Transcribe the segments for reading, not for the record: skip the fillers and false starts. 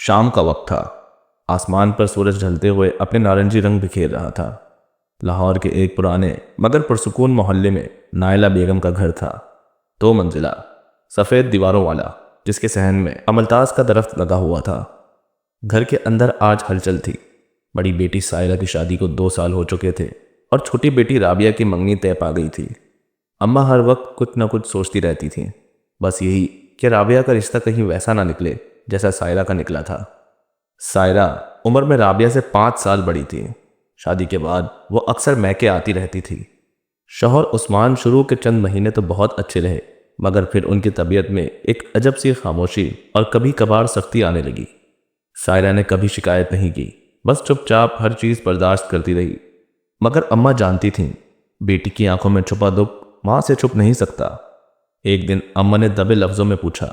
شام کا وقت تھا۔ آسمان پر سورج ڈھلتے ہوئے اپنے نارنجی رنگ بکھیر رہا تھا۔ لاہور کے ایک پرانے مگر پرسکون محلے میں نائلہ بیگم کا گھر تھا، 2 منزلہ، سفید دیواروں والا، جس کے صحن میں املتاس کا درخت لگا ہوا تھا۔ گھر کے اندر آج ہلچل تھی۔ بڑی بیٹی سائرہ کی شادی کو 2 سال ہو چکے تھے اور چھوٹی بیٹی رابعہ کی منگنی طے پا گئی تھی۔ اماں ہر وقت کچھ نہ کچھ سوچتی رہتی تھیں، بس یہی کہ رابعہ کا رشتہ کہیں ویسا نہ نکلے جیسا سائرہ کا نکلا تھا۔ سائرہ عمر میں رابعہ سے 5 سال بڑی تھی۔ شادی کے بعد وہ اکثر میکے آتی رہتی تھی۔ شوہر عثمان شروع کے چند مہینے تو بہت اچھے رہے، مگر پھر ان کی طبیعت میں ایک عجب سی خاموشی اور کبھی کبھار سختی آنے لگی۔ سائرہ نے کبھی شکایت نہیں کی، بس چپ چاپ ہر چیز برداشت کرتی رہی، مگر اماں جانتی تھیں بیٹی کی آنکھوں میں چھپا دکھ ماں سے چھپ نہیں سکتا۔ ایک دن اماں نے دبے لفظوں میں پوچھا،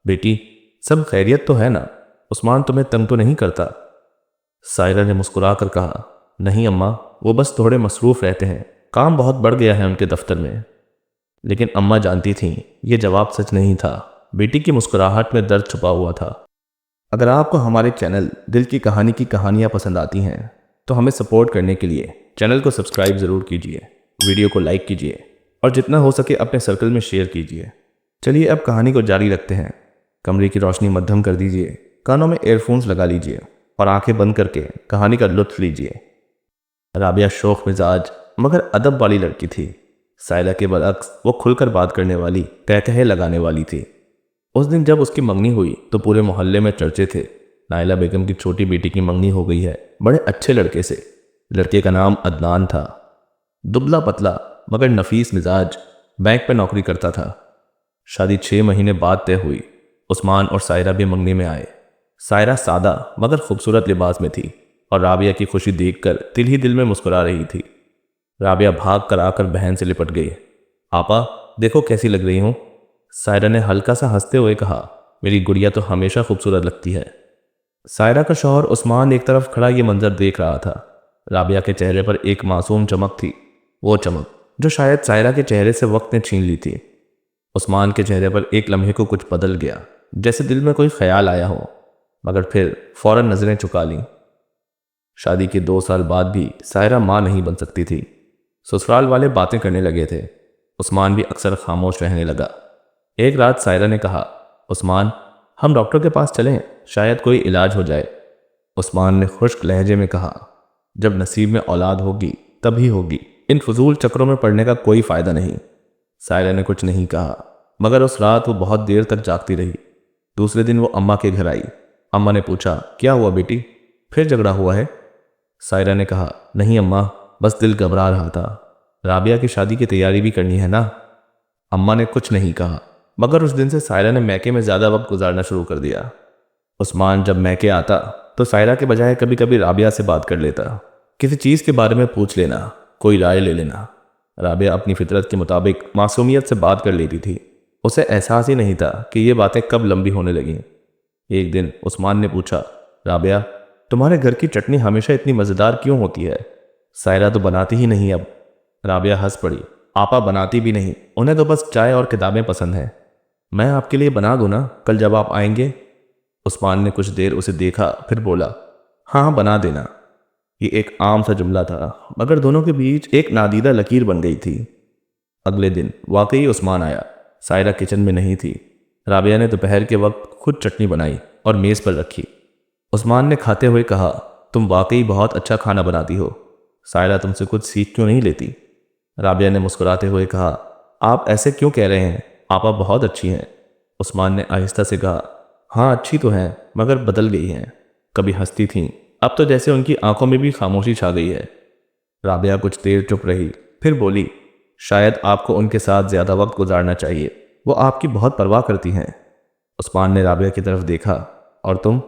بیٹی سب خیریت تو ہے نا؟ عثمان تمہیں تنگ تو نہیں کرتا؟ سائرہ نے مسکرا کر کہا، نہیں اماں، وہ بس تھوڑے مصروف رہتے ہیں، کام بہت بڑھ گیا ہے ان کے دفتر میں۔ لیکن اماں جانتی تھیں یہ جواب سچ نہیں تھا، بیٹی کی مسکراہٹ میں درد چھپا ہوا تھا۔ اگر آپ کو ہمارے چینل دل کی کہانی کی کہانیاں پسند آتی ہیں تو ہمیں سپورٹ کرنے کے لیے چینل کو سبسکرائب ضرور کیجیے، ویڈیو کو لائک کیجیے اور جتنا ہو سکے اپنے سرکل میں شیئر کیجیے۔ چلیے اب کہانی کو جاری رکھتے ہیں۔ کمرے کی روشنی مدھم کر دیجیے، کانوں میں ایئر فونز لگا لیجیے اور آنکھیں بند کر کے کہانی کا لطف لیجیے۔ رابعہ شوخ مزاج مگر ادب والی لڑکی تھی۔ سائرہ کے برعکس وہ کھل کر بات کرنے والی، کہے لگانے والی تھی۔ اس دن جب اس کی منگنی ہوئی تو پورے محلے میں چرچے تھے، نائلہ بیگم کی چھوٹی بیٹی کی منگنی ہو گئی ہے، بڑے اچھے لڑکے سے۔ لڑکے کا نام عدنان تھا، دبلا پتلا مگر نفیس مزاج، بینک پہ نوکری کرتا تھا۔ شادی 6 مہینے بعد طے ہوئی۔ عثمان اور سائرہ بھی منگنی میں آئے۔ سائرہ سادہ مگر خوبصورت لباس میں تھی اور رابعہ کی خوشی دیکھ کر دل ہی دل میں مسکرا رہی تھی۔ رابعہ بھاگ کر آ کر بہن سے لپٹ گئی۔ آپا دیکھو کیسی لگ رہی ہوں؟ سائرہ نے ہلکا سا ہنستے ہوئے کہا، میری گڑیا تو ہمیشہ خوبصورت لگتی ہے۔ سائرہ کا شوہر عثمان ایک طرف کھڑا یہ منظر دیکھ رہا تھا۔ رابعہ کے چہرے پر ایک معصوم چمک تھی، وہ چمک جو شاید سائرہ کے چہرے سے وقت نے چھین لی تھی۔ عثمان کے چہرے پر ایک لمحے کو کچھ بدل گیا، جیسے دل میں کوئی خیال آیا ہو، مگر پھر فوراً نظریں چکا لیں۔ شادی کے 2 سال بعد بھی سائرہ ماں نہیں بن سکتی تھی۔ سسرال والے باتیں کرنے لگے تھے، عثمان بھی اکثر خاموش رہنے لگا۔ ایک رات سائرہ نے کہا، عثمان ہم ڈاکٹر کے پاس چلیں، شاید کوئی علاج ہو جائے۔ عثمان نے خشک لہجے میں کہا، جب نصیب میں اولاد ہوگی تبھی ہوگی، ان فضول چکروں میں پڑنے کا کوئی فائدہ نہیں۔ سائرہ نے کچھ نہیں کہا، مگر اس رات وہ بہت دیر تک جاگتی رہی۔ دوسرے دن وہ اماں کے گھر آئی۔ اماں نے پوچھا، کیا ہوا بیٹی، پھر جھگڑا ہوا ہے؟ سائرہ نے کہا، نہیں اماں، بس دل گھبرا رہا تھا، رابعہ کی شادی کی تیاری بھی کرنی ہے نا۔ اماں نے کچھ نہیں کہا، مگر اس دن سے سائرہ نے میکے میں زیادہ وقت گزارنا شروع کر دیا۔ عثمان جب میکے آتا تو سائرہ کے بجائے کبھی کبھی رابعہ سے بات کر لیتا، کسی چیز کے بارے میں پوچھ لینا، کوئی رائے لے لینا۔ رابعہ اپنی فطرت کے مطابق معصومیت سے بات کر لیتی تھی، اسے احساس ہی نہیں تھا کہ یہ باتیں کب لمبی ہونے لگیں۔ ایک دن عثمان نے پوچھا، رابعہ تمہارے گھر کی چٹنی ہمیشہ اتنی مزیدار کیوں ہوتی ہے؟ سائرہ تو بناتی ہی نہیں اب۔ رابعہ ہنس پڑی، آپا بناتی بھی نہیں، انہیں تو بس چائے اور کتابیں پسند ہیں۔ میں آپ کے لیے بنا دوں نا کل جب آپ آئیں گے؟ عثمان نے کچھ دیر اسے دیکھا، پھر بولا، ہاں بنا دینا۔ یہ ایک عام سا جملہ تھا، مگر دونوں کے بیچ ایک نادیدہ لکیر بن گئی تھی۔ اگلے دن واقعی عثمان آیا، سائرہ کچن میں نہیں تھی۔ رابعہ نے دوپہر کے وقت خود چٹنی بنائی اور میز پر رکھی۔ عثمان نے کھاتے ہوئے کہا، تم واقعی بہت اچھا کھانا بناتی ہو، سائرہ تم سے کچھ سیکھ کیوں نہیں لیتی؟ رابعہ نے مسکراتے ہوئے کہا، آپ ایسے کیوں کہہ رہے ہیں، آپا بہت اچھی ہیں۔ عثمان نے آہستہ سے کہا، ہاں اچھی تو ہیں مگر بدل گئی ہیں، کبھی ہنستی تھیں، اب تو جیسے ان کی آنکھوں میں بھی خاموشی چھا گئی ہے۔ رابعہ کچھ دیر چپ رہی، پھر بولی، شاید آپ کو ان کے ساتھ زیادہ وقت گزارنا چاہیے، وہ آپ کی بہت پرواہ کرتی ہیں۔ عثمان نے رابعہ کی طرف دیکھا، اور تم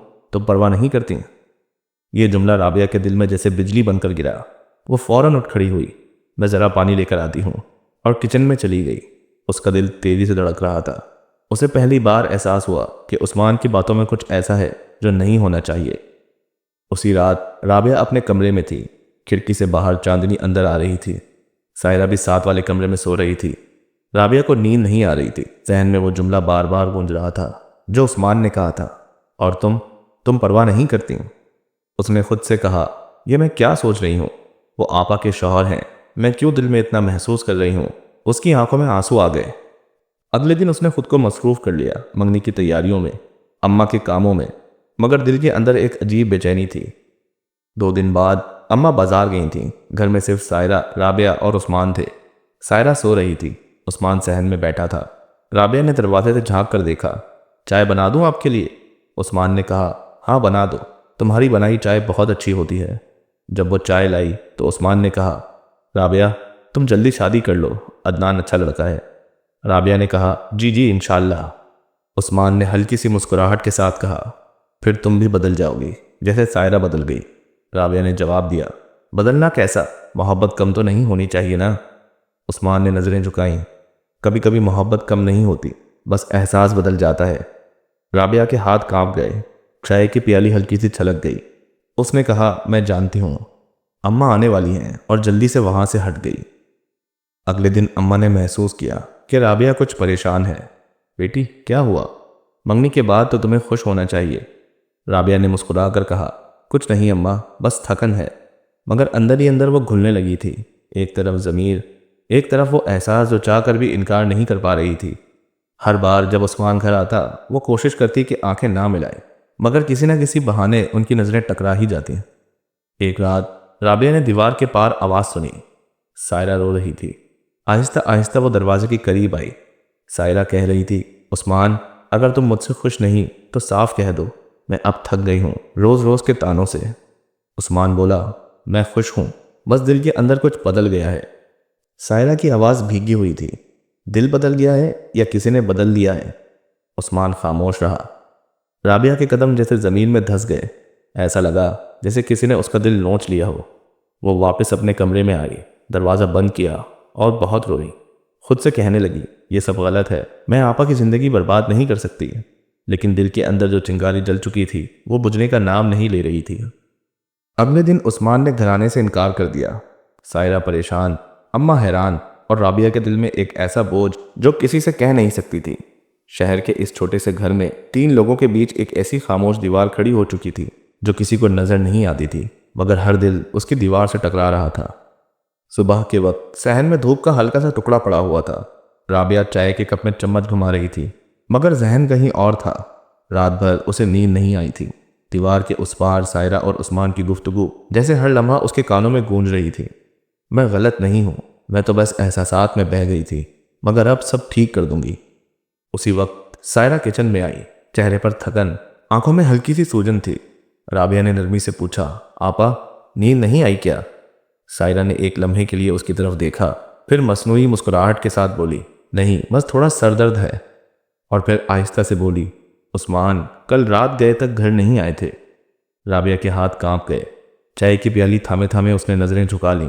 پرواہ نہیں کرتی؟ یہ جملہ رابعہ کے دل میں جیسے بجلی بن کر گرا۔ وہ فوراً اٹھ کھڑی ہوئی، میں ذرا پانی لے کر آتی ہوں، اور کچن میں چلی گئی۔ اس کا دل تیزی سے دھڑک رہا تھا۔ اسے پہلی بار احساس ہوا کہ عثمان کی باتوں میں کچھ ایسا ہے جو نہیں ہونا چاہیے۔ اسی رات رابعہ اپنے کمرے میں تھی، کھڑکی سے باہر چاندنی اندر آ رہی تھی۔ سائرہ بھی ساتھ والے کمرے میں سو رہی تھی۔ رابعہ کو نیند نہیں آ رہی تھی، ذہن میں وہ جملہ بار بار گونج رہا تھا جو عثمان نے کہا تھا، اور تم تم پرواہ نہیں کرتی؟ اس نے خود سے کہا، یہ میں کیا سوچ رہی ہوں؟ وہ آپا کے شوہر ہیں، میں کیوں دل میں اتنا محسوس کر رہی ہوں؟ اس کی آنکھوں میں آنسو آ گئے۔ اگلے دن اس نے خود کو مصروف کر لیا، منگنی کی تیاریوں میں، اماں کے کاموں میں، مگر دل کے اندر ایک عجیب بے چینی تھی۔ 2 دن بعد اماں بازار گئی تھیں۔ گھر میں صرف سائرہ، رابعہ اور عثمان تھے۔ سائرہ سو رہی تھی، عثمان صحن میں بیٹھا تھا۔ رابعہ نے دروازے سے جھانک کر دیکھا۔ چائے بنا دوں آپ کے لیے؟ عثمان نے کہا، ہاں بنا دو، تمہاری بنائی چائے بہت اچھی ہوتی ہے۔ جب وہ چائے لائی تو عثمان نے کہا، رابعہ تم جلدی شادی کر لو، عدنان اچھا لڑکا ہے۔ رابعہ نے کہا، جی جی انشاءاللہ۔ عثمان نے ہلکی سی مسکراہٹ کے ساتھ کہا، پھر تم بھی بدل جاؤ گی جیسے سائرہ بدل گئی۔ رابعہ نے جواب دیا، بدلنا کیسا؟ محبت کم تو نہیں ہونی چاہیے نا؟ عثمان نے نظریں جھکائیں، کبھی کبھی محبت کم نہیں ہوتی، بس احساس بدل جاتا ہے۔ رابعہ کے ہاتھ کانپ گئے، چائے کی پیالی ہلکی سی چھلک گئی۔ اس نے کہا، میں جانتی ہوں، اماں آنے والی ہیں، اور جلدی سے وہاں سے ہٹ گئی۔ اگلے دن اماں نے محسوس کیا کہ رابعہ کچھ پریشان ہے۔ بیٹی کیا ہوا؟ منگنی کے بعد تو تمہیں خوش ہونا چاہیے۔ رابعہ نے مسکرا کر کہا، کچھ نہیں اماں، بس تھکن ہے۔ مگر اندر ہی اندر وہ گھلنے لگی تھی، ایک طرف ضمیر، ایک طرف وہ احساس جو چاہ کر بھی انکار نہیں کر پا رہی تھی۔ ہر بار جب عثمان گھر آتا وہ کوشش کرتی کہ آنکھیں نہ ملائے، مگر کسی نہ کسی بہانے ان کی نظریں ٹکرا ہی جاتی۔ ایک رات رابعہ نے دیوار کے پار آواز سنی، سائرہ رو رہی تھی۔ آہستہ آہستہ وہ دروازے کے قریب آئی۔ سائرہ کہہ رہی تھی، عثمان اگر تم مجھ سے خوش نہیں تو صاف کہہ دو، میں اب تھک گئی ہوں روز روز کے تانوں سے۔ عثمان بولا، میں خوش ہوں، بس دل کے اندر کچھ بدل گیا ہے۔ سائرہ کی آواز بھیگی ہوئی تھی، دل بدل گیا ہے یا کسی نے بدل دیا ہے؟ عثمان خاموش رہا۔ رابعہ کے قدم جیسے زمین میں دھس گئے، ایسا لگا جیسے کسی نے اس کا دل نوچ لیا ہو۔ وہ واپس اپنے کمرے میں آئی، دروازہ بند کیا اور بہت روئی۔ خود سے کہنے لگی، یہ سب غلط ہے، میں آپا کی زندگی برباد نہیں کر سکتی۔ لیکن دل کے اندر جو چنگاری جل چکی تھی وہ بجھنے کا نام نہیں لے رہی تھی۔ اگلے دن عثمان نے گھر آنے سے انکار کر دیا۔ سائرہ پریشان، اماں حیران، اور رابعہ کے دل میں ایک ایسا بوجھ جو کسی سے کہہ نہیں سکتی تھی۔ شہر کے اس چھوٹے سے گھر میں 3 لوگوں کے بیچ ایک ایسی خاموش دیوار کھڑی ہو چکی تھی جو کسی کو نظر نہیں آتی تھی، مگر ہر دل اس کی دیوار سے ٹکرا رہا تھا۔ صبح کے وقت صحن میں دھوپ کا ہلکا سا ٹکڑا پڑا ہوا تھا۔ رابعہ چائے کے کپ میں چمچ گھما رہی تھی، مگر ذہن کہیں اور تھا۔ رات بھر اسے نیند نہیں آئی تھی۔ دیوار کے اس پار سائرہ اور عثمان کی گفتگو جیسے ہر لمحہ اس کے کانوں میں گونج رہی تھی۔ میں غلط نہیں ہوں، میں تو بس احساسات میں بہہ گئی تھی، مگر اب سب ٹھیک کر دوں گی۔ اسی وقت سائرہ کچن میں آئی، چہرے پر تھکن، آنکھوں میں ہلکی سی سوجن تھی۔ رابعہ نے نرمی سے پوچھا، آپا نیند نہیں آئی کیا؟ سائرہ نے ایک لمحے کے لیے اس کی طرف دیکھا، پھر مصنوعی مسکراہٹ کے ساتھ بولی، نہیں بس تھوڑا سر درد ہے۔ اور پھر آہستہ سے بولی، عثمان کل رات گئے تک گھر نہیں آئے تھے۔ رابعہ کے ہاتھ کانپ گئے، چائے کی پیالی تھامے تھامے اس نے نظریں جھکا لیں۔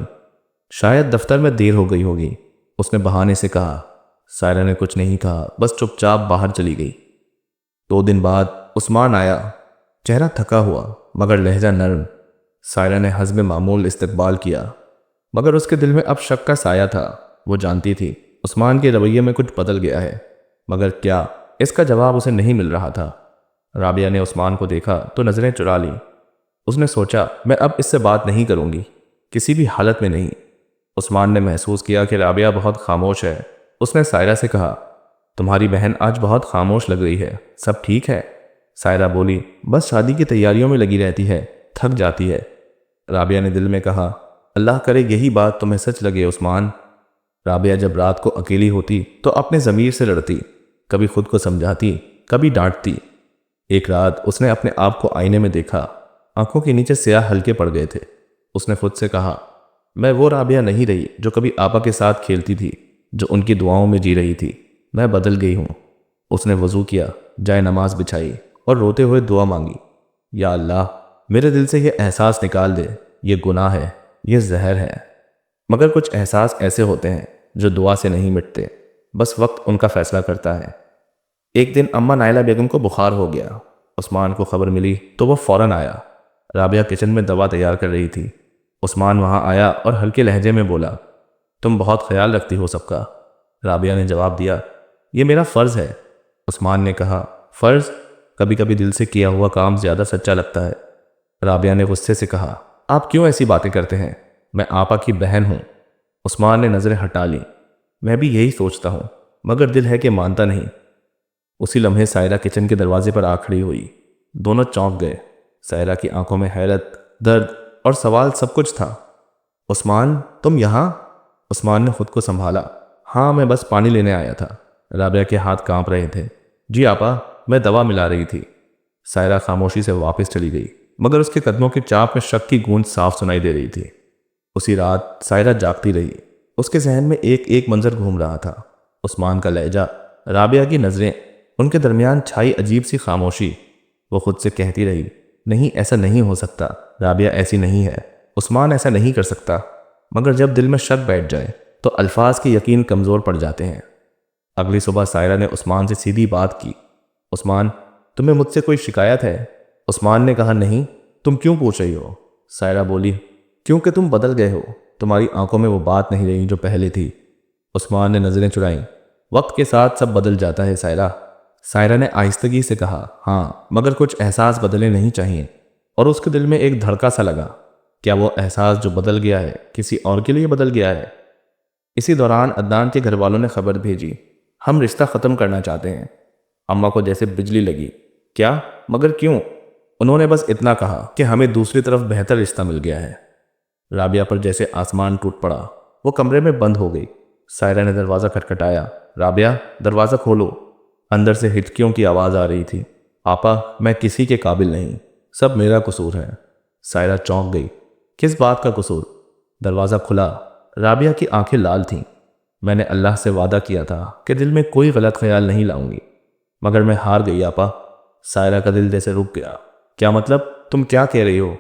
شاید دفتر میں دیر ہو گئی ہوگی، اس نے بہانے سے کہا۔ سائرہ نے کچھ نہیں کہا، بس چپ چاپ باہر چلی گئی۔ 2 دن بعد عثمان آیا، چہرہ تھکا ہوا مگر لہجہ نرم۔ سائرہ نے حسب معمول استقبال کیا، مگر اس کے دل میں اب شک کا سایہ تھا۔ وہ جانتی تھی عثمان کے رویے میں کچھ بدل گیا ہے، مگر کیا، اس کا جواب اسے نہیں مل رہا تھا۔ رابعہ نے عثمان کو دیکھا تو نظریں چرا لیں۔ اس نے سوچا، میں اب اس سے بات نہیں کروں گی، کسی بھی حالت میں نہیں۔ عثمان نے محسوس کیا کہ رابعہ بہت خاموش ہے۔ اس نے سائرہ سے کہا، تمہاری بہن آج بہت خاموش لگ رہی ہے، سب ٹھیک ہے؟ سائرہ بولی، بس شادی کی تیاریوں میں لگی رہتی ہے، تھک جاتی ہے۔ رابعہ نے دل میں کہا، اللہ کرے یہی بات تمہیں سچ لگے عثمان۔ رابعہ جب رات کو اکیلی ہوتی تو اپنے ضمیر سے لڑتی، کبھی خود کو سمجھاتی، کبھی ڈانٹتی۔ ایک رات اس نے اپنے آپ کو آئینے میں دیکھا، آنکھوں کے نیچے سیاہ ہلکے پڑ گئے تھے۔ اس نے خود سے کہا، میں وہ رابعہ نہیں رہی جو کبھی آپا کے ساتھ کھیلتی تھی، جو ان کی دعاؤں میں جی رہی تھی، میں بدل گئی ہوں۔ اس نے وضو کیا، جائے نماز بچھائی اور روتے ہوئے دعا مانگی، یا اللہ میرے دل سے یہ احساس نکال دے، یہ گناہ ہے، یہ زہر ہے۔ مگر کچھ احساس ایسے ہوتے ہیں جو دعا سے نہیں مٹتے، بس وقت ان کا فیصلہ کرتا ہے۔ ایک دن اماں نائلہ بیگم کو بخار ہو گیا۔ عثمان کو خبر ملی تو وہ فوراً آیا۔ رابعہ کچن میں دوا تیار کر رہی تھی۔ عثمان وہاں آیا اور ہلکے لہجے میں بولا، تم بہت خیال رکھتی ہو سب کا۔ رابعہ نے جواب دیا، یہ میرا فرض ہے۔ عثمان نے کہا، فرض؟ کبھی کبھی دل سے کیا ہوا کام زیادہ سچا لگتا ہے۔ رابعہ نے غصے سے کہا، آپ کیوں ایسی باتیں کرتے ہیں؟ میں آپا کی بہن ہوں۔ عثمان نے نظریں ہٹا لیں۔ میں بھی یہی سوچتا ہوں، مگر دل ہے کہ مانتا نہیں۔ اسی لمحے سائرہ کچن کے دروازے پر آ کھڑی ہوئی۔ دونوں چونک گئے۔ سائرہ کی آنکھوں میں حیرت، درد اور سوال سب کچھ تھا۔ عثمان، تم یہاں؟ عثمان نے خود کو سنبھالا۔ ہاں، میں بس پانی لینے آیا تھا۔ رابعہ کے ہاتھ کانپ رہے تھے۔ جی آپا، میں دوا ملا رہی تھی۔ سائرہ خاموشی سے واپس چلی گئی، مگر اس کے قدموں کی چاپ میں شک کی گونج صاف سنائی دے رہی تھی۔ اسی رات سائرہ جاگتی رہی۔ اس کے ذہن میں ایک ایک منظر گھوم رہا تھا۔ عثمان کا لہجہ، رابعہ کی نظریں، ان کے درمیان چھائی عجیب سی خاموشی۔ وہ خود سے کہتی رہی، نہیں، ایسا نہیں ہو سکتا، رابعہ ایسی نہیں ہے، عثمان ایسا نہیں کر سکتا۔ مگر جب دل میں شک بیٹھ جائے تو الفاظ کے یقین کمزور پڑ جاتے ہیں۔ اگلی صبح سائرہ نے عثمان سے سیدھی بات کی۔ عثمان، تمہیں مجھ سے کوئی شکایت ہے؟ عثمان نے کہا، نہیں، تم کیوں پوچھ رہی ہو؟ سائرہ بولی، کیونکہ تم بدل گئے ہو، تمہاری آنکھوں میں وہ بات نہیں رہی جو پہلے تھی۔ عثمان نے نظریں چرائیں۔ وقت کے ساتھ سب بدل جاتا ہے سائرہ۔ سائرہ نے آہستگی سے کہا، ہاں، مگر کچھ احساس بدلنے نہیں چاہیے۔ اور اس کے دل میں ایک دھڑکا سا لگا۔ کیا وہ احساس جو بدل گیا ہے کسی اور کے لیے بدل گیا ہے؟ اسی دوران عدنان کے گھر والوں نے خبر بھیجی، ہم رشتہ ختم کرنا چاہتے ہیں۔ اماں کو جیسے بجلی لگی۔ کیا؟ مگر کیوں؟ انہوں نے بس اتنا کہا کہ ہمیں دوسری طرف بہتر رشتہ مل گیا ہے۔ رابعہ پر جیسے آسمان ٹوٹ پڑا۔ وہ کمرے میں بند ہو گئی۔ سائرہ نے دروازہ کھٹکھٹایا۔ رابعہ، دروازہ کھولو۔ اندر سے ہچکیوں کی آواز آ رہی تھی۔ آپا، میں کسی کے قابل نہیں، سب میرا قصور ہے۔ سائرہ چونک گئی۔ کس بات کا قصور؟ دروازہ کھلا۔ رابعہ کی آنکھیں لال تھیں۔ میں نے اللہ سے وعدہ کیا تھا کہ دل میں کوئی غلط خیال نہیں لاؤں گی، مگر میں ہار گئی آپا۔ سائرہ کا دل جیسے رک گیا۔ کیا مطلب؟ تم کیا کہہ رہی ہو؟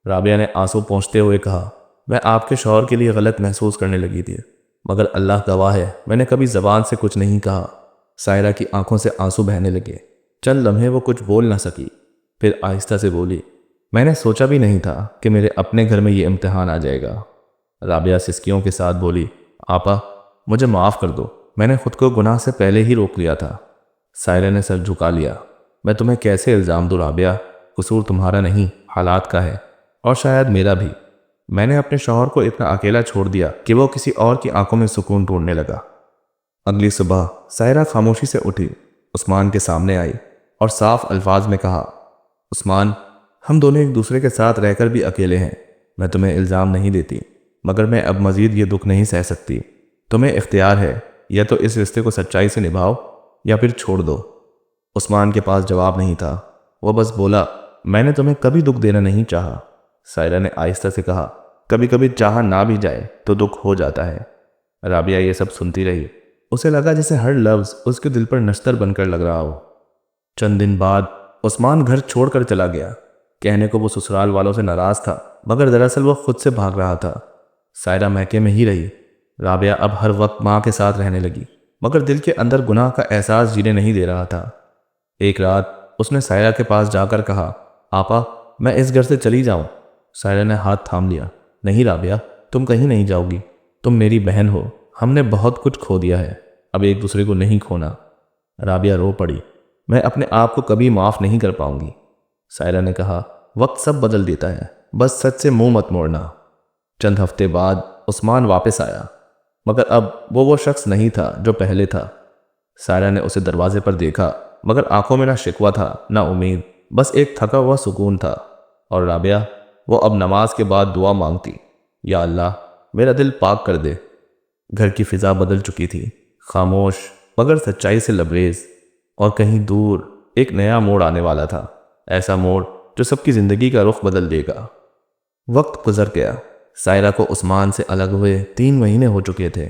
رابعہ نے آنسو پونچھتے ہوئے کہا، میں آپ کے شوہر کے لیے غلط محسوس کرنے لگی تھی، مگر اللہ گواہ ہے میں نے کبھی زبان سے کچھ نہیں کہا۔ سائرہ کی آنکھوں سے آنسو بہنے لگے۔ چند لمحے وہ کچھ بول نہ سکی، پھر آہستہ سے بولی، میں نے سوچا بھی نہیں تھا کہ میرے اپنے گھر میں یہ امتحان آ جائے گا۔ رابعہ سسکیوں کے ساتھ بولی، آپا، مجھے معاف کر دو، میں نے خود کو گناہ سے پہلے ہی روک لیا تھا۔ سائرہ نے سر جھکا لیا۔ میں تمہیں کیسے الزام دوں رابعہ؟ قصور تمہارا نہیں، حالات کا ہے، اور شاید میرا بھی۔ میں نے اپنے شوہر کو اتنا اکیلا چھوڑ دیا کہ وہ کسی اور کی آنکھوں میں سکون ڈھونڈنے لگا۔ اگلی صبح سائرہ خاموشی سے اٹھی، عثمان کے سامنے آئی اور صاف الفاظ میں کہا، عثمان، ہم دونوں ایک دوسرے کے ساتھ رہ کر بھی اکیلے ہیں۔ میں تمہیں الزام نہیں دیتی، مگر میں اب مزید یہ دکھ نہیں سہ سکتی۔ تمہیں اختیار ہے، یا تو اس رشتے کو سچائی سے نبھاؤ یا پھر چھوڑ دو۔ عثمان کے پاس جواب نہیں تھا۔ وہ بس بولا، میں نے تمہیں کبھی دکھ دینا نہیں چاہا۔ سائرہ نے آہستہ سے کہا، کبھی کبھی چاہا نہ بھی جائے تو دکھ ہو جاتا ہے۔ رابعہ یہ سب سنتی رہی۔ اسے لگا جیسے ہر لفظ اس کے دل پر نشتر بن کر لگ رہا ہو۔ چند دن بعد عثمان گھر چھوڑ کر چلا گیا۔ کہنے کو وہ سسرال والوں سے ناراض تھا، مگر دراصل وہ خود سے بھاگ رہا تھا۔ سائرہ میکے میں ہی رہی۔ رابعہ اب ہر وقت ماں کے ساتھ رہنے لگی، مگر دل کے اندر گناہ کا احساس جینے نہیں دے رہا تھا۔ ایک رات اس نے سائرہ کے پاس جا کر کہا، آپا، میں اس گھر سے چلی جاؤں؟ سائرہ نے ہاتھ تھام لیا۔ نہیں رابعہ، تم کہیں نہیں جاؤ گی، تم میری بہن ہو، ہم نے بہت کچھ کھو دیا ہے، اب ایک دوسرے کو نہیں کھونا۔ رابعہ رو پڑی۔ میں اپنے آپ کو کبھی معاف نہیں کر پاؤں گی۔ سائرہ نے کہا، وقت سب بدل دیتا ہے، بس سچ سے منہ مت موڑنا۔ چند ہفتے بعد عثمان واپس آیا، مگر اب وہ شخص نہیں تھا جو پہلے تھا۔ سائرہ نے اسے دروازے پر دیکھا، مگر آنکھوں میں نہ شکوہ تھا نہ امید، بس ایک تھکا ہوا سکون تھا۔ اور رابعہ، وہ اب نماز کے بعد دعا مانگتی، یا اللہ، میرا دل پاک کر دے۔ گھر کی فضا بدل چکی تھی، خاموش مگر سچائی سے لبریز، اور کہیں دور ایک نیا موڑ آنے والا تھا، ایسا موڑ جو سب کی زندگی کا رخ بدل دے گا۔ وقت گزر گیا۔ سائرہ کو عثمان سے الگ ہوئے 3 مہینے ہو چکے تھے۔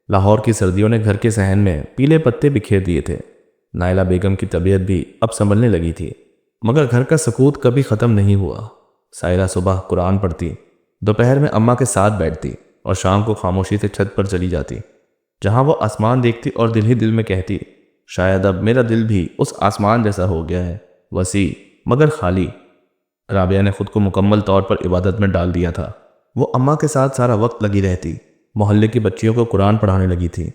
لاہور کی سردیوں نے گھر کے صحن میں پیلے پتے بکھیر دیے تھے۔ نائلہ بیگم کی طبیعت بھی اب سنبھلنے لگی تھی، مگر گھر کا سکوت کبھی ختم نہیں ہوا۔ سائرہ صبح قرآن پڑھتی، دوپہر میں اماں کے ساتھ بیٹھتی، اور شام کو خاموشی سے چھت پر چلی جاتی، جہاں وہ آسمان دیکھتی اور دل ہی دل میں کہتی، شاید اب میرا دل بھی اس آسمان جیسا ہو گیا ہے، وسیع مگر خالی۔ رابعہ نے خود کو مکمل طور پر عبادت میں ڈال دیا تھا۔ وہ اماں کے ساتھ سارا وقت لگی رہتی، محلے کی بچیوں کو قرآن پڑھانے لگی تھی۔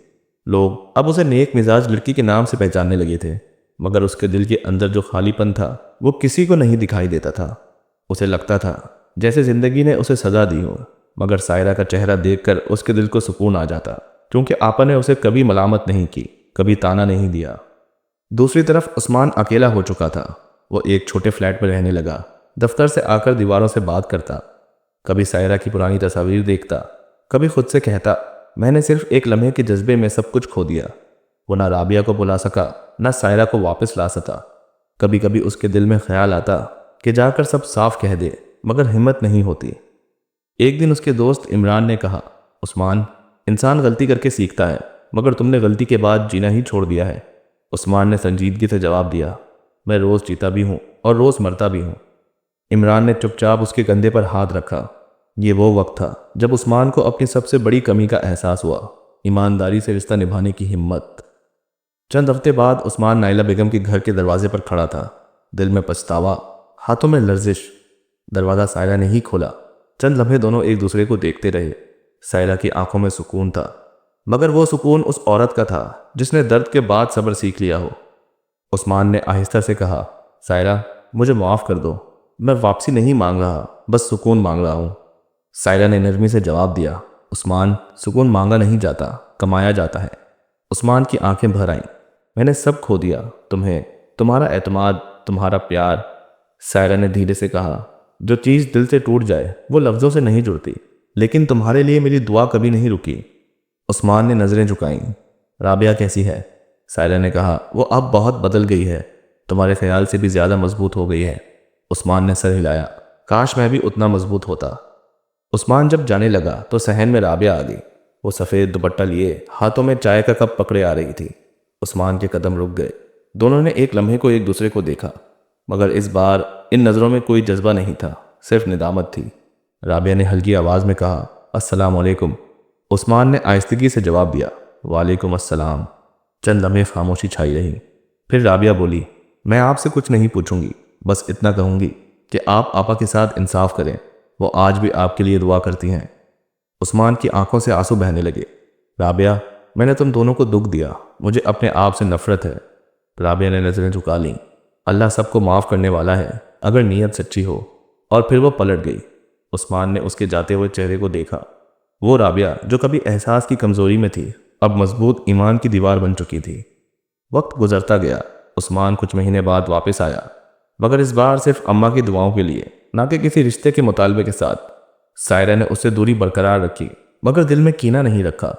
لوگ اب اسے نیک مزاج لڑکی کے نام سے پہچاننے لگے تھے، مگر اس کے دل کے اندر جو خالی پن تھا وہ کسی کو نہیں دکھائی دیتا تھا۔ اسے لگتا تھا جیسے زندگی نے اسے سزا دی ہو، مگر سائرہ کا چہرہ دیکھ کر اس کے دل کو سکون آ جاتا، کیونکہ آپا نے اسے کبھی ملامت نہیں کی، کبھی تانا نہیں دیا۔ دوسری طرف عثمان اکیلا ہو چکا تھا۔ وہ ایک چھوٹے فلیٹ میں رہنے لگا، دفتر سے آ کر دیواروں سے بات کرتا، کبھی سائرہ کی پرانی تصاویر دیکھتا، کبھی خود سے کہتا میں نے صرف ایک لمحے کے جذبے میں سب کچھ کھو دیا۔ وہ نہ رابعہ کو بلا سکا، نہ سائرہ کو واپس لا سکا۔ کبھی کبھی اس کے دل میں خیال آتا کہ جا کر سب صاف کہہ دے، مگر ہمت نہیں ہوتی۔ ایک دن اس کے دوست عمران نے کہا، عثمان، انسان غلطی کر کے سیکھتا ہے، مگر تم نے غلطی کے بعد جینا ہی چھوڑ دیا ہے۔ عثمان نے سنجیدگی سے جواب دیا، میں روز جیتا بھی ہوں اور روز مرتا بھی ہوں۔ عمران نے چپ چاپ اس کے کندھے پر ہاتھ رکھا۔ یہ وہ وقت تھا جب عثمان کو اپنی سب سے بڑی کمی کا احساس ہوا، ایمانداری سے رشتہ نبھانے کی ہمت۔ چند ہفتے بعد عثمان نائلہ بیگم کے گھر کے دروازے پر کھڑا تھا، دل میں پچھتاوا، ہاتھوں میں لرزش۔ دروازہ سائرہ نے ہی کھولا۔ چند لمحے دونوں ایک دوسرے کو دیکھتے رہے۔ سائرہ کی آنکھوں میں سکون تھا، مگر وہ سکون اس عورت کا تھا جس نے درد کے بعد صبر سیکھ لیا ہو۔ عثمان نے آہستہ سے کہا، سائرہ، مجھے معاف کر دو، میں واپسی نہیں مانگ رہا، بس سکون مانگ رہا ہوں۔ سائرہ نے نرمی سے جواب دیا، عثمان، سکون مانگا نہیں جاتا، کمایا جاتا ہے۔ عثمان کی آنکھیں بھر آئیں۔ میں نے سب کھو دیا، تمہیں، تمہارا اعتماد، تمہارا پیار۔ سائرہ نے دھیرے سے کہا، جو چیز دل سے ٹوٹ جائے وہ لفظوں سے نہیں جڑتی، لیکن تمہارے لیے میری دعا کبھی نہیں رکی۔ عثمان نے نظریں جھکائیں۔ رابعہ کیسی ہے؟ سائرہ نے کہا، وہ اب بہت بدل گئی ہے، تمہارے خیال سے بھی زیادہ مضبوط ہو گئی ہے۔ عثمان نے سر ہلایا، کاش میں بھی اتنا مضبوط ہوتا۔ عثمان جب جانے لگا تو صحن میں رابعہ آ گئی۔ وہ سفید دوپٹہ لیے ہاتھوں میں چائے کا کپ پکڑے آ رہی تھی۔ عثمان کے قدم رک گئے۔ دونوں نے ایک لمحے کو ایک دوسرے کو دیکھا، مگر اس بار ان نظروں میں کوئی جذبہ نہیں تھا، صرف ندامت تھی۔ رابعہ نے ہلکی آواز میں کہا، السلام علیکم۔ عثمان نے آہستگی سے جواب دیا، وعلیکم السلام۔ چند لمحے خاموشی چھائی رہی۔ پھر رابعہ بولی، میں آپ سے کچھ نہیں پوچھوں گی، بس اتنا کہوں گی کہ آپ آپا کے ساتھ انصاف کریں، وہ آج بھی آپ کے لیے دعا کرتی ہیں۔ عثمان کی آنکھوں سے آنسو بہنے لگے۔ رابعہ، میں نے تم دونوں کو دکھ دیا، مجھے اپنے آپ سے نفرت ہے۔ رابعہ نے نظریں جھکا لیں۔ اللہ سب کو معاف کرنے والا ہے اگر نیت سچی ہو۔ اور پھر وہ پلٹ گئی۔ عثمان نے اس کے جاتے ہوئے چہرے کو دیکھا۔ وہ رابعہ جو کبھی احساس کی کمزوری میں تھی، اب مضبوط ایمان کی دیوار بن چکی تھی۔ وقت گزرتا گیا۔ عثمان کچھ مہینے بعد واپس آیا، مگر اس بار صرف اماں کی دعاؤں کے لیے، نہ کہ کسی رشتے کے مطالبے کے ساتھ۔ سائرہ نے اس سے دوری برقرار رکھی، مگر دل میں کینہ نہیں رکھا۔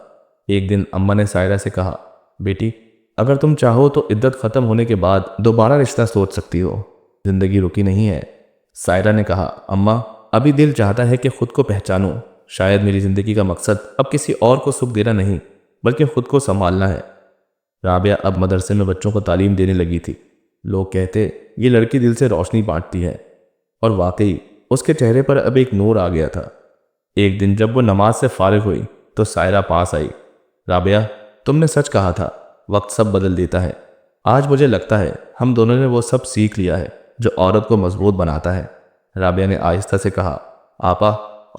ایک دن اماں نے سائرہ سے کہا، بیٹی، اگر تم چاہو تو عدت ختم ہونے کے بعد دوبارہ رشتہ سوچ سکتی ہو، زندگی رکی نہیں ہے۔ سائرہ نے کہا، اماں، ابھی دل چاہتا ہے کہ خود کو پہچانوں، شاید میری زندگی کا مقصد اب کسی اور کو سکھ دینا نہیں، بلکہ خود کو سنبھالنا ہے۔ رابعہ اب مدرسے میں بچوں کو تعلیم دینے لگی تھی۔ لوگ کہتے، یہ لڑکی دل سے روشنی بانٹتی ہے، اور واقعی اس کے چہرے پر اب ایک نور آ گیا تھا۔ ایک دن جب وہ نماز سے فارغ ہوئی تو سائرہ پاس آئی۔ رابعہ، تم نے سچ کہا تھا، وقت سب بدل دیتا ہے۔ آج مجھے لگتا ہے ہم دونوں نے وہ سب سیکھ لیا ہے جو عورت کو مضبوط بناتا ہے۔ رابعہ نے آہستہ سے کہا، آپا،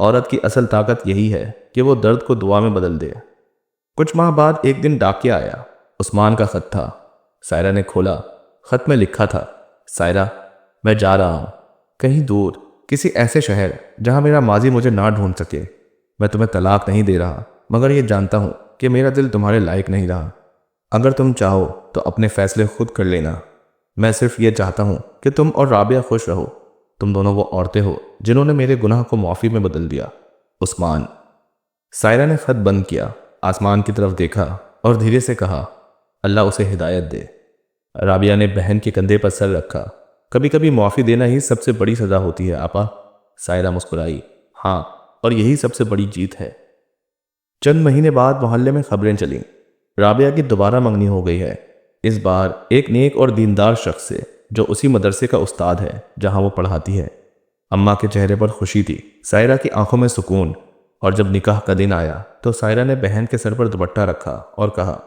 عورت کی اصل طاقت یہی ہے کہ وہ درد کو دعا میں بدل دے۔ کچھ ماہ بعد ایک دن ڈاکیہ آیا۔ عثمان کا خط تھا۔ سائرہ نے کھولا۔ خط میں لکھا تھا، سائرہ، میں جا رہا ہوں، کہیں دور، کسی ایسے شہر جہاں میرا ماضی مجھے نہ ڈھونڈ سکے۔ میں تمہیں طلاق نہیں دے رہا، مگر یہ جانتا ہوں کہ میرا دل تمہارے لائق نہیں رہا۔ اگر تم چاہو تو اپنے فیصلے خود کر لینا۔ میں صرف یہ چاہتا ہوں کہ تم اور رابعہ خوش رہو۔ تم دونوں وہ عورتیں ہو جنہوں نے میرے گناہ کو معافی میں بدل دیا۔ عثمان۔ سائرہ نے خط بند کیا، آسمان کی طرف دیکھا اور دھیرے سے کہا، اللہ اسے ہدایت دے۔ رابعہ نے بہن کے کندھے پر سر رکھا۔ کبھی کبھی معافی دینا ہی سب سے بڑی سزا ہوتی ہے آپا۔ سائرہ مسکرائی، ہاں، اور یہی سب سے بڑی جیت ہے۔ چند مہینے بعد محلے میں خبریں چلیں، رابعہ کی دوبارہ منگنی ہو گئی ہے، اس بار ایک نیک اور دیندار شخص سے جو اسی مدرسے کا استاد ہے جہاں وہ پڑھاتی ہے۔ اماں کے چہرے پر خوشی تھی، سائرہ کی آنکھوں میں سکون، اور جب نکاح کا دن آیا تو سائرہ نے بہن کے سر پر دوپٹہ رکھا اور کہا،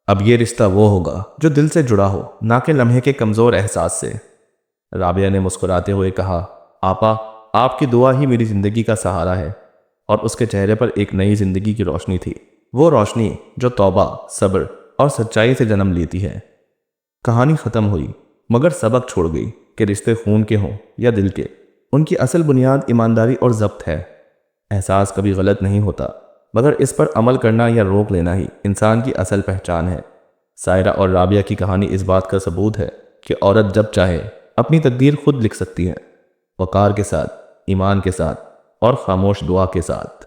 اب یہ رشتہ وہ ہوگا جو دل سے جڑا ہو، نہ کہ لمحے کے کمزور احساس سے۔ رابعہ نے مسکراتے ہوئے کہا، آپا، آپ کی دعا ہی میری زندگی کا سہارا ہے۔ اور اس کے چہرے پر ایک نئی زندگی کی روشنی تھی، وہ روشنی جو توبہ، صبر اور سچائی سے جنم لیتی ہے۔ کہانی ختم ہوئی مگر سبق چھوڑ گئی کہ رشتے خون کے ہوں یا دل کے، ان کی اصل بنیاد ایمانداری اور ضبط ہے۔ احساس کبھی غلط نہیں ہوتا، مگر اس پر عمل کرنا یا روک لینا ہی انسان کی اصل پہچان ہے۔ سائرہ اور رابعہ کی کہانی اس بات کا ثبوت ہے کہ عورت جب چاہے اپنی تقدیر خود لکھ سکتی ہے، وقار کے ساتھ، ایمان کے ساتھ اور خاموش دعا کے ساتھ۔